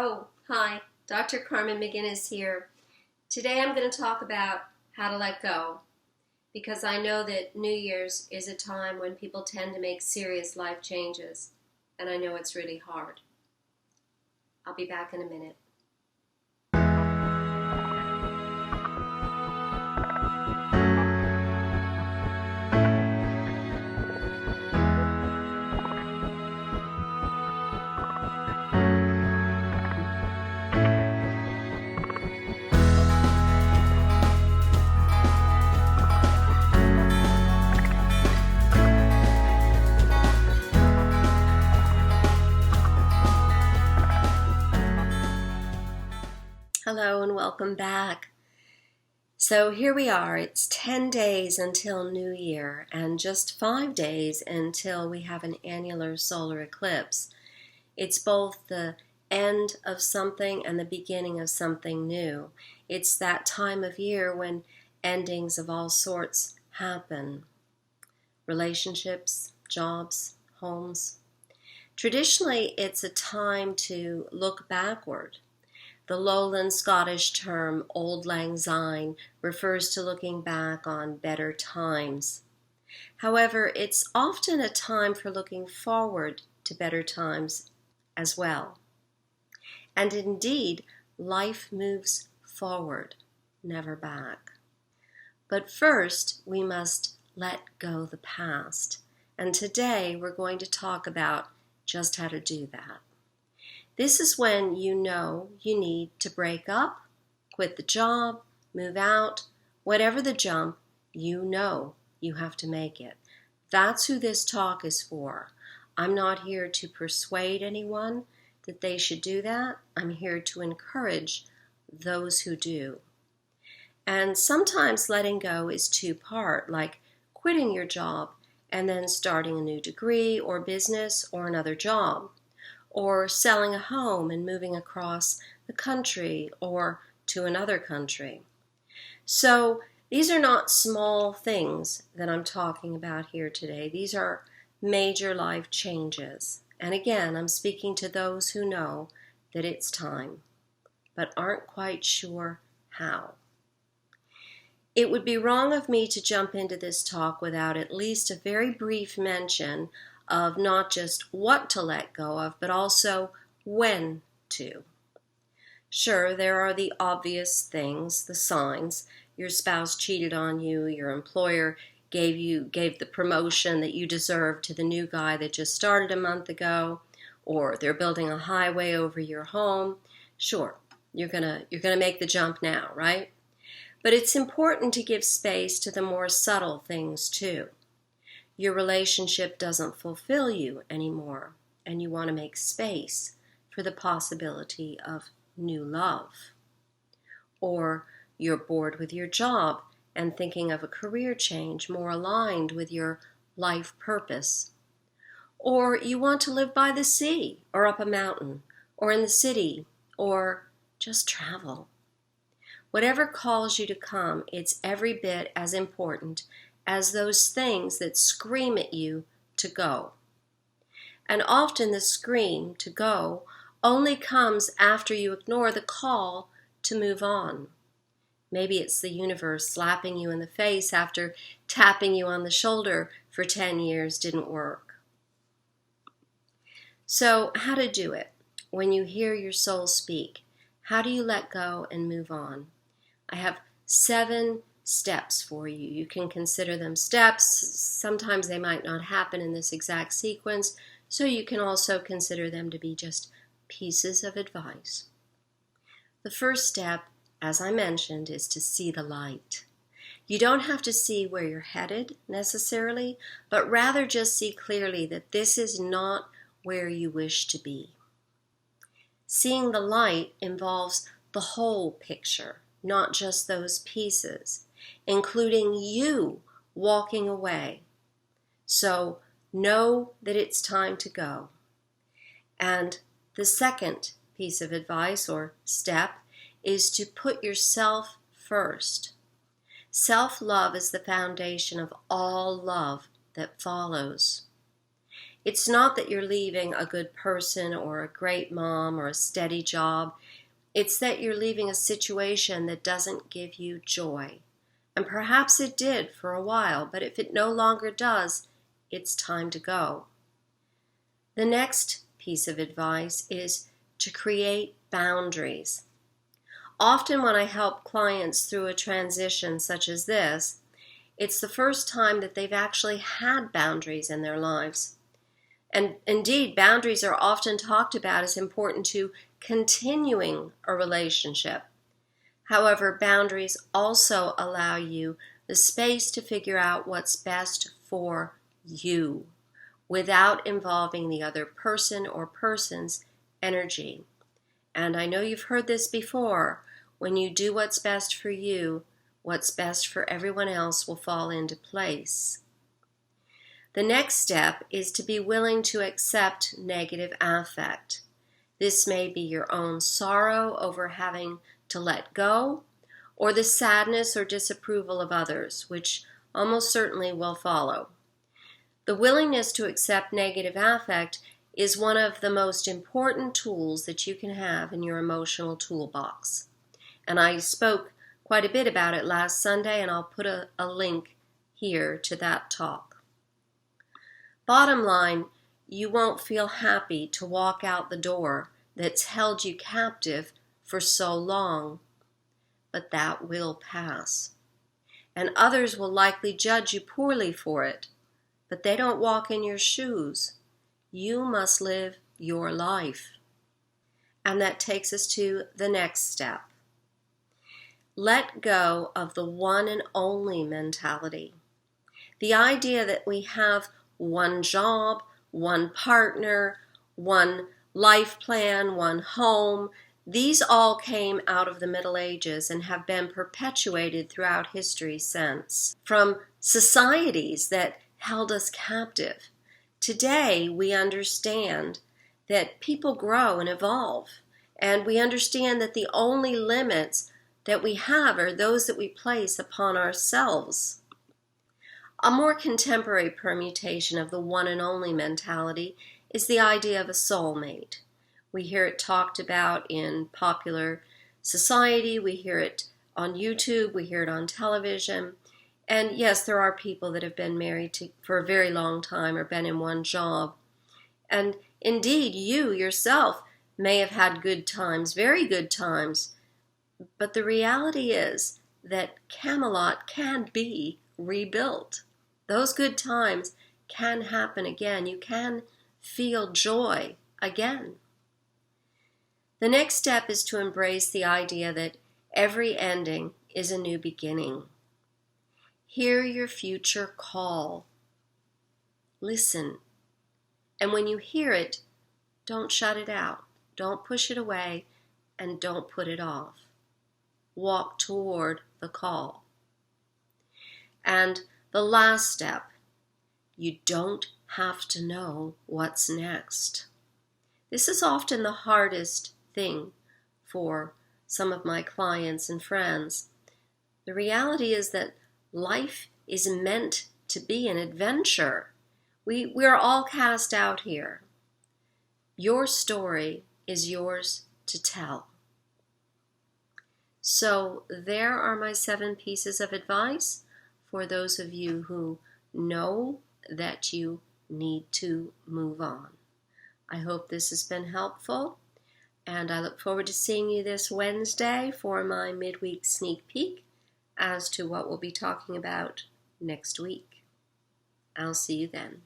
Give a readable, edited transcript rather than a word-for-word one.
Oh, hi, Dr. Carmen McGuinness here. Today I'm going to talk about how to let go because I know that New Year's is a time when people tend to make serious life changes, and I know it's really hard. I'll be back in a minute. Hello and welcome back. So here we are. It's 10 days until New Year and just 5 days until we have an annular solar eclipse. It's both the end of something and the beginning of something new. It's that time of year when endings of all sorts happen. Relationships, jobs, homes. Traditionally, it's a time to look backward. The Lowland Scottish term Auld Lang Syne refers to looking back on better times. However, it's often a time for looking forward to better times as well. And indeed, life moves forward, never back. But first, we must let go the past. And today, we're going to talk about just how to do that. This is when you know you need to break up, quit the job, move out, whatever the jump, you know you have to make it. That's who this talk is for. I'm not here to persuade anyone that they should do that. I'm here to encourage those who do. And sometimes letting go is two-part, like quitting your job and then starting a new degree or business or another job, or selling a home and moving across the country or to another country. So these are not small things that I'm talking about here today. These are major life changes. And again, I'm speaking to those who know that it's time, but aren't quite sure how. It would be wrong of me to jump into this talk without at least a very brief mention of not just what to let go of, but also when to. Sure, there are the obvious things, the signs. Your spouse cheated on you, your employer gave the promotion that you deserved to the new guy that just started a month ago, or they're building a highway over your home. Sure, you're gonna make the jump now, right? But it's important to give space to the more subtle things too. Your relationship doesn't fulfill you anymore, and you want to make space for the possibility of new love. Or you're bored with your job and thinking of a career change more aligned with your life purpose. Or you want to live by the sea, or up a mountain, or in the city, or just travel. Whatever calls you to come, it's every bit as important as those things that scream at you to go. And often the scream to go only comes after you ignore the call to move on. Maybe it's the universe slapping you in the face after tapping you on the shoulder for 10 years didn't work. So, how to do it? When you hear your soul speak, how do you let go and move on? I have 7 steps for you. You can consider them steps. Sometimes they might not happen in this exact sequence, so you can also consider them to be just pieces of advice. The first step, as I mentioned, is to see the light. You don't have to see where you're headed necessarily, but rather just see clearly that this is not where you wish to be. Seeing the light involves the whole picture, not just those pieces, including you walking away. So know that it's time to go. And the second piece of advice or step is to put yourself first. Self-love is the foundation of all love that follows. It's not that you're leaving a good person or a great mom or a steady job. It's that you're leaving a situation that doesn't give you joy. And perhaps it did for a while, but if it no longer does, it's time to go. The next piece of advice is to create boundaries. Often when I help clients through a transition such as this, it's the first time that they've actually had boundaries in their lives. And indeed, boundaries are often talked about as important to continuing a relationship. However, boundaries also allow you the space to figure out what's best for you without involving the other person or persons' energy. And I know you've heard this before. When you do what's best for you, what's best for everyone else will fall into place. The next step is to be willing to accept negative affect. This may be your own sorrow over having to let go, or the sadness or disapproval of others, which almost certainly will follow. The willingness to accept negative affect is one of the most important tools that you can have in your emotional toolbox. And I spoke quite a bit about it last Sunday, and I'll put a link here to that talk. Bottom line, you won't feel happy to walk out the door that's held you captive for so long, but that will pass. And others will likely judge you poorly for it, but they don't walk in your shoes. You must live your life. And that takes us to the next step. Let go of the one and only mentality. The idea that we have one job, one partner, one life plan, one home, these all came out of the Middle Ages and have been perpetuated throughout history since, from societies that held us captive. Today, we understand that people grow and evolve, and we understand that the only limits that we have are those that we place upon ourselves. A more contemporary permutation of the one and only mentality is the idea of a soulmate. We hear it talked about in popular society, we hear it on YouTube, we hear it on television. And yes, there are people that have been married for a very long time or been in one job. And indeed, you yourself may have had good times, very good times. But the reality is that Camelot can be rebuilt. Those good times can happen again. You can feel joy again. The next step is to embrace the idea that every ending is a new beginning. Hear your future call. Listen. And when you hear it, don't shut it out. Don't push it away, and don't put it off. Walk toward the call. And the last step, you don't have to know what's next. This is often the hardest thing for some of my clients and friends. The reality is that life is meant to be an adventure. We're all cast out here. Your story is yours to tell. So there are my 7 pieces of advice for those of you who know that you need to move on. I hope this has been helpful, and I look forward to seeing you this Wednesday for my midweek sneak peek as to what we'll be talking about next week. I'll see you then.